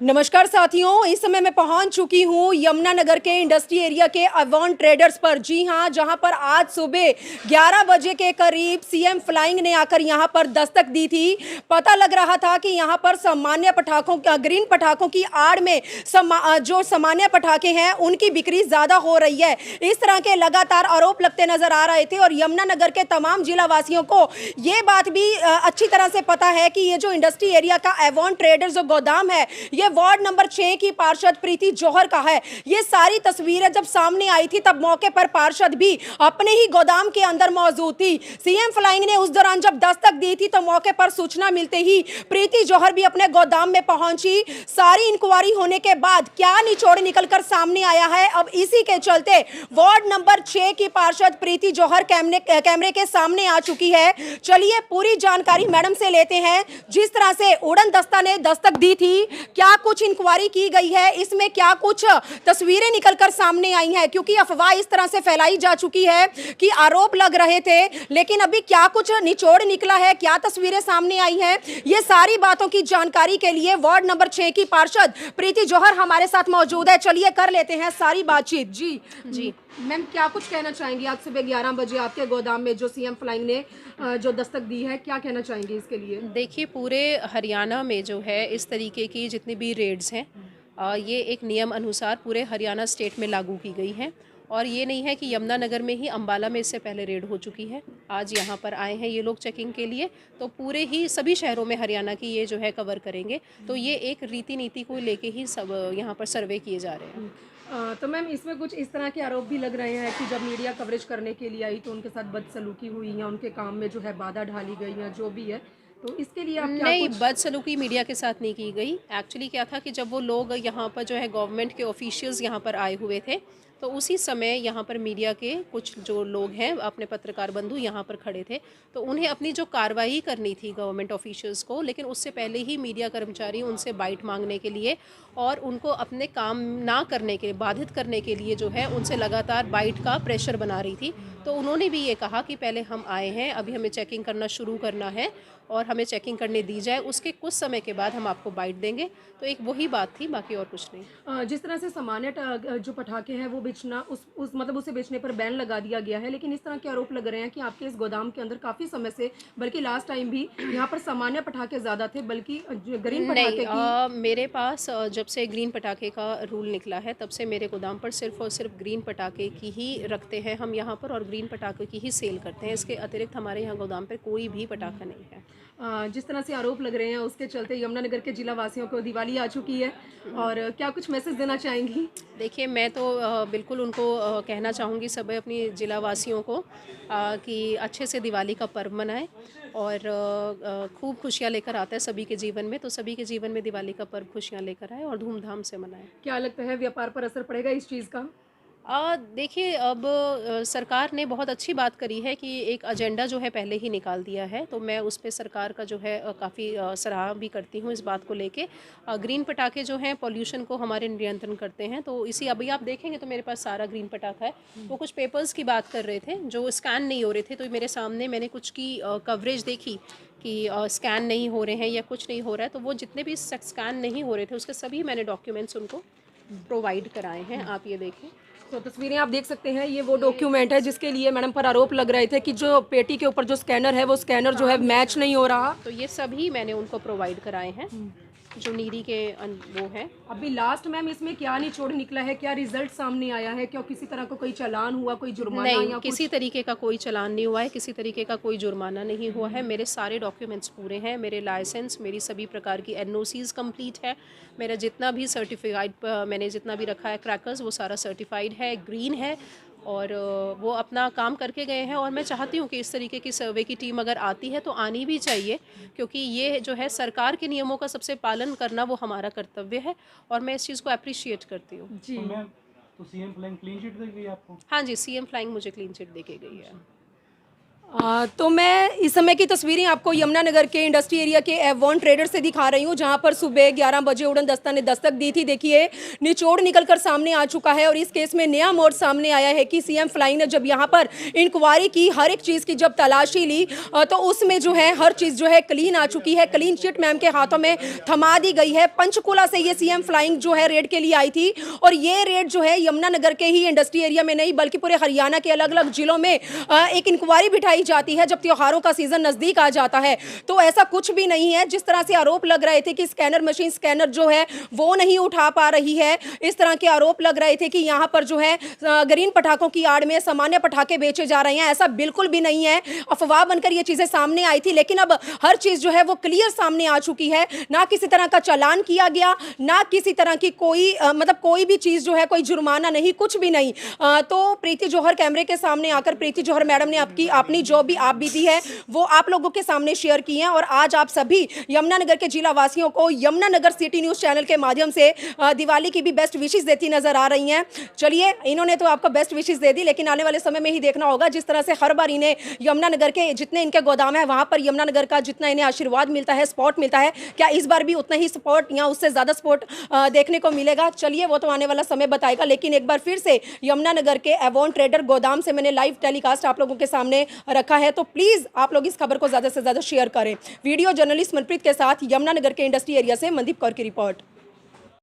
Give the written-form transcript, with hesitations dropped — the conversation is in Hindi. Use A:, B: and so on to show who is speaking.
A: नमस्कार साथियों, इस समय मैं पहुंच चुकी हूं यमुनानगर के इंडस्ट्री एरिया के अवॉन ट्रेडर्स पर। जी हां, जहां पर आज सुबह 11 बजे के करीब सीएम फ्लाइंग ने आकर यहां पर दस्तक दी थी। पता लग रहा था कि यहां पर सामान्य पटाखों ग्रीन पटाखों की आड़ में जो सामान्य पटाखे हैं उनकी बिक्री ज़्यादा हो रही है। इस तरह के लगातार आरोप लगते नजर आ रहे थे और यमुनानगर के तमाम जिला वासियों को ये बात भी अच्छी तरह से पता है कि ये जो इंडस्ट्री एरिया का अवॉन ट्रेडर्स जो गोदाम है ये वार्ड नंबर 6 की पार्षद प्रीति जौहर का है। ये सारी तस्वीरें जब सामने आई थी तब मौके पर पार्षद भी अपने ही गोदाम के अंदर मौजूद थी। सीएम फ्लाइंग ने उस दौरान जब दस्तक दी थी तो मौके पर सूचना मिलते ही प्रीति जौहर भी अपने गोदाम में पहुंची। सारी इंक्वायरी होने के बाद क्या निचोड़ निकलकर सामने आया है, अब इसी के चलते वार्ड नंबर 6 की पार्षद प्रीति जौहर कैमरे के सामने आ चुकी है। चलिए पूरी जानकारी मैडम से लेते हैं। जिस तरह से उड़न दस्ता ने दस्तक दी थी, क्या कुछ इंक्वायरी की गई है, इसमें क्या कुछ तस्वीरें निकलकर सामने आई हैं, क्योंकि अफवाह इस तरह से फैलाई जा चुकी है कि आरोप लग रहे थे, लेकिन अभी क्या कुछ निचोड़ निकला है, क्या तस्वीरें सामने आई हैं, ये सारी बातों की जानकारी के लिए वार्ड नंबर 6 की पार्षद प्रीति जौहर हमारे साथ मौजूद है। चलिए कर लेते हैं सारी बातचीत। जी जी मैम, क्या कुछ कहना चाहेंगी? आज सुबह 11 बजे आपके गोदाम में जो सीएम फ्लाइंग ने जो दस्तक दी है, क्या कहना चाहेंगी इसके लिए?
B: देखिए, पूरे हरियाणा में जो है इस तरीके की जितनी भी रेड्स हैं, ये एक नियम अनुसार पूरे हरियाणा स्टेट में लागू की गई हैं। और ये नहीं है कि यमुनानगर में ही, अंबाला में इससे पहले रेड हो चुकी है। आज यहाँ पर आए हैं ये लोग चेकिंग के लिए, तो पूरे ही सभी शहरों में हरियाणा की ये जो है कवर करेंगे। तो ये एक रीति नीति को लेके ही सब यहाँ पर सर्वे किए जा रहे हैं।
A: तो मैम, इसमें कुछ इस तरह के आरोप भी लग रहे हैं कि जब मीडिया कवरेज करने के लिए आई तो उनके साथ बदसलूकी हुई या उनके काम में जो है बाधा डाली गई या जो भी है, तो इसके लिए आप क्या
B: नहीं,
A: कुछ?
B: बदसलूकी मीडिया के साथ नहीं की गई। एक्चुअली क्या था कि जब वो लोग यहाँ पर जो है गवर्नमेंट के ऑफिशियल्स यहाँ पर आए हुए थे, तो उसी समय यहाँ पर मीडिया के कुछ जो लोग हैं, अपने पत्रकार बंधु यहाँ पर खड़े थे। तो उन्हें अपनी जो कार्रवाई करनी थी गवर्नमेंट ऑफिशियल्स को, लेकिन उससे पहले ही मीडिया कर्मचारी उनसे बाइट मांगने के लिए और उनको अपने काम ना करने के लिए, बाधित करने के लिए जो है उनसे लगातार बाइट का प्रेशर बना रही थी। तो उन्होंने भी ये कहा कि पहले हम आए हैं, अभी हमें चेकिंग करना शुरू करना है और हमें चेकिंग करने दी जाए, उसके कुछ समय के बाद हम आपको बाइट देंगे। तो एक वही बात थी, बाकी और कुछ नहीं।
A: जिस तरह से सामान्य जो पटाखे हैं वो बेचना, उस मतलब उसे बेचने पर बैन लगा दिया गया है, लेकिन इस तरह के आरोप लग रहे हैं कि आपके इस गोदाम के अंदर काफ़ी समय से, बल्कि लास्ट टाइम भी यहाँ पर सामान्य पटाखे ज़्यादा थे, बल्कि ग्रीन
B: नहीं,
A: पटाखे की।
B: मेरे पास जब से ग्रीन पटाखे का रूल निकला है तब से मेरे गोदाम पर सिर्फ़ और सिर्फ ग्रीन पटाखे की ही रखते हैं हम यहाँ पर, और ग्रीन पटाखे की ही सेल करते हैं। इसके अतिरिक्त हमारे यहाँ गोदाम पर कोई भी पटाखा नहीं है।
A: जिस तरह से आरोप लग रहे हैं उसके चलते यमुनानगर के जिला वासियों को दिवाली आ चुकी है, और क्या कुछ मैसेज देना चाहेंगी?
B: देखिए, मैं तो बिल्कुल उनको कहना चाहूँगी, सभी अपनी ज़िला वासियों को, कि अच्छे से दिवाली का पर्व मनाएं और खूब खुशियाँ लेकर आता है सभी के जीवन में। तो सभी के जीवन में दिवाली का पर्व खुशियाँ लेकर आए और धूमधाम से मनाएं।
A: क्या लगता है व्यापार पर असर पड़ेगा इस चीज़ का?
B: देखिए, अब सरकार ने बहुत अच्छी बात करी है कि एक एजेंडा जो है पहले ही निकाल दिया है, तो मैं उस पे सरकार का जो है काफ़ी सराहा भी करती हूँ इस बात को लेके। ग्रीन पटाखे जो हैं पॉल्यूशन को हमारे नियंत्रण करते हैं, तो इसी अभी आप देखेंगे तो मेरे पास सारा ग्रीन पटाखा है। वो कुछ पेपर्स की बात कर रहे थे जो स्कैन नहीं हो रहे थे, तो मेरे सामने मैंने कुछ की कवरेज देखी कि स्कैन नहीं हो रहे हैं या कुछ नहीं हो रहा है, तो वो जितने भी स्कैन नहीं हो रहे थे उसके सभी मैंने डॉक्यूमेंट्स उनको प्रोवाइड कराए हैं। आप ये देखें।
A: तो तस्वीरें आप देख सकते हैं, ये वो डॉक्यूमेंट है जिसके लिए मैडम पर आरोप लग रहे थे कि जो पेटी के ऊपर जो स्कैनर है वो स्कैनर जो है मैच नहीं हो रहा।
B: तो ये सभी मैंने उनको प्रोवाइड कराए हैं जो नीरी के वो है।
A: अभी लास्ट मैम इसमें क्या निचोड़ निकला है, क्या रिजल्ट सामने आया है, क्या किसी तरह का कोई चालान हुआ, कोई जुर्माना
B: नहीं,
A: या
B: किसी तरीके का कोई चालान नहीं हुआ है, किसी तरीके का कोई जुर्माना नहीं हुआ है। मेरे सारे डॉक्यूमेंट्स पूरे हैं, मेरे लाइसेंस, मेरी सभी प्रकार की एनओसीज कंप्लीट है। मेरा जितना भी सर्टिफाइड मैंने जितना भी रखा है क्रैकर्स, वो सारा सर्टिफाइड है, ग्रीन है, और वो अपना काम करके गए हैं। और मैं चाहती हूँ कि इस तरीके की सर्वे की टीम अगर आती है तो आनी भी चाहिए, क्योंकि ये जो है सरकार के नियमों का सबसे पालन करना वो हमारा कर्तव्य है, और मैं इस चीज़ को अप्रिशिएट करती हूँ।
A: जी।
C: तो सीएम फ्लाइंग क्लीन चिट दी गई आपको?
B: हाँ जी, सीएम फ्लाइंग मुझे क्लीन चिट दे के गई है।
A: तो मैं इस समय की तस्वीरें आपको यमुनानगर के इंडस्ट्री एरिया के एवॉन ट्रेडर से दिखा रही हूं, जहां पर सुबह 11 बजे उड़न दस्ता ने दस्तक दी थी। देखिए निचोड़ निकलकर सामने आ चुका है और इस केस में नया मोड़ सामने आया है कि सीएम फ्लाइंग ने जब यहां पर इंक्वायरी की, हर एक चीज़ की जब तलाशी ली, तो उसमें जो है हर चीज़ जो है क्लीन आ चुकी है। क्लीन चिट मैम के हाथों में थमा दी गई है। पंचकुला से ये सीएम फ्लाइंग जो है रेड के लिए आई थी और ये रेड जो है यमुनानगर के ही इंडस्ट्री एरिया में नहीं बल्कि पूरे हरियाणा के अलग अलग जिलों में एक इंक्वायरी बिठाई जाती है जब त्योहारों का सीजन नजदीक आ जाता है। तो ऐसा कुछ भी नहीं है। जिस तरह से आरोप लग रहे थे कि स्कैनर मशीन स्कैनर जो है वो नहीं उठा पा रही है, इस तरह के आरोप लग रहे थे कि यहाँ पर जो है ग्रीन पटाखों की आड़ में सामान्य पटाखे बेचे जा रहे हैं, ऐसा बिल्कुल भी नहीं है। अफवाह बनकर ये चीजें सामने आई थी, लेकिन अब हर चीज जो है वो क्लियर सामने आ चुकी है। ना किसी तरह का चालान किया गया, ना किसी तरह की कोई मतलब कोई भी चीज जो है, कोई जुर्माना नहीं, कुछ भी नहीं। तो प्रीति जौहर कैमरे के सामने आकर प्रीति जौहर मैडम ने आपकी अपनी जो भी आप बीती है वो आप लोगों के सामने शेयर की है और आज आप सभी यमुनानगर के जिला वासियों को यमुनानगर सिटी न्यूज चैनल के माध्यम से दिवाली की भी बेस्ट विशेष देती नजर आ रही हैं। चलिए, इन्होंने तो आपको बेस्ट विशेष दे दी, लेकिन आने वाले समय में ही देखना होगा जिस तरह से हर बार इन्हें यमुनानगर के जितने इनके गोदाम है वहां पर यमुनानगर का जितना इन्हें आशीर्वाद मिलता है, सपोर्ट मिलता है, क्या इस बार भी उतना ही सपोर्ट या उससे ज्यादा सपोर्ट देखने को मिलेगा? चलिए, वो तो आने वाला समय बताएगा। लेकिन एक बार फिर से यमुनानगर के एवॉन ट्रेडर गोदाम से मैंने लाइव टेलीकास्ट आप लोगों के सामने रखा है, तो प्लीज आप लोग इस खबर को ज्यादा से ज्यादा शेयर करें। वीडियो जर्नलिस्ट मनप्रीत के साथ यमुनानगर के इंडस्ट्री एरिया से मनदीप कौर की रिपोर्ट।